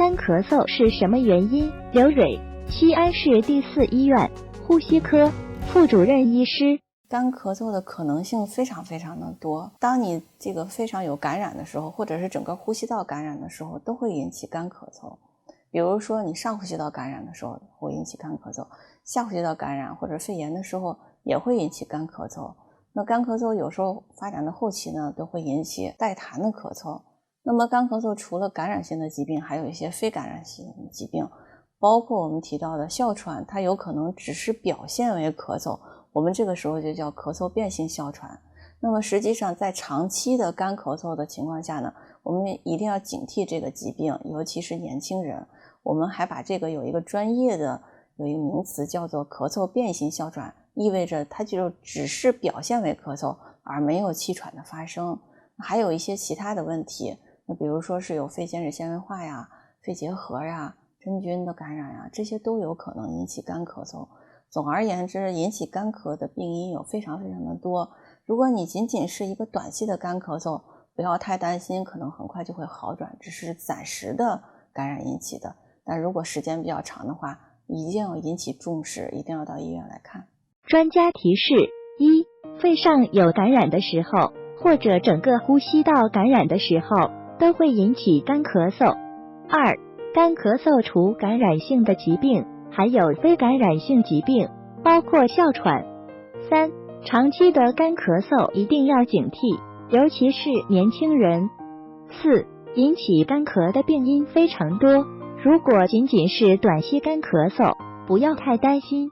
干咳嗽是什么原因？刘蕊，西安市第4医院呼吸科副主任医师。干咳嗽的可能性非常的多，当你这个非常有感染的时候，或者是整个呼吸道感染的时候，都会引起干咳嗽。比如说你上呼吸道感染的时候会引起干咳嗽，下呼吸道感染或者肺炎的时候也会引起干咳嗽。那干咳嗽有时候发展的后期呢，都会引起带痰的咳嗽。那么干咳嗽除了感染性的疾病，还有一些非感染性的疾病，包括我们提到的哮喘，它有可能只是表现为咳嗽，我们这个时候就叫咳嗽变性哮喘。那么实际上在长期的干咳嗽的情况下呢，我们一定要警惕这个疾病，尤其是年轻人。我们还把这个有一个专业的有一个名词叫做咳嗽变性哮喘，意味着它就只是表现为咳嗽而没有气喘的发生。还有一些其他的问题，那比如说是有肺间质纤维化呀、肺结核呀、真菌的感染呀，这些都有可能引起干咳嗽。总而言之，引起干咳的病因有非常的多。如果你仅仅是一个短期的干咳嗽，不要太担心，可能很快就会好转，只是暂时的感染引起的。但如果时间比较长的话，一定要引起重视，一定要到医院来看。专家提示：一、肺上有感染的时候，或者整个呼吸道感染的时候，都会引起干咳嗽。二、干咳嗽除感染性的疾病，还有非感染性疾病，包括哮喘。三、长期的干咳嗽一定要警惕，尤其是年轻人。四、引起干咳的病因非常多，如果仅仅是短期干咳嗽，不要太担心。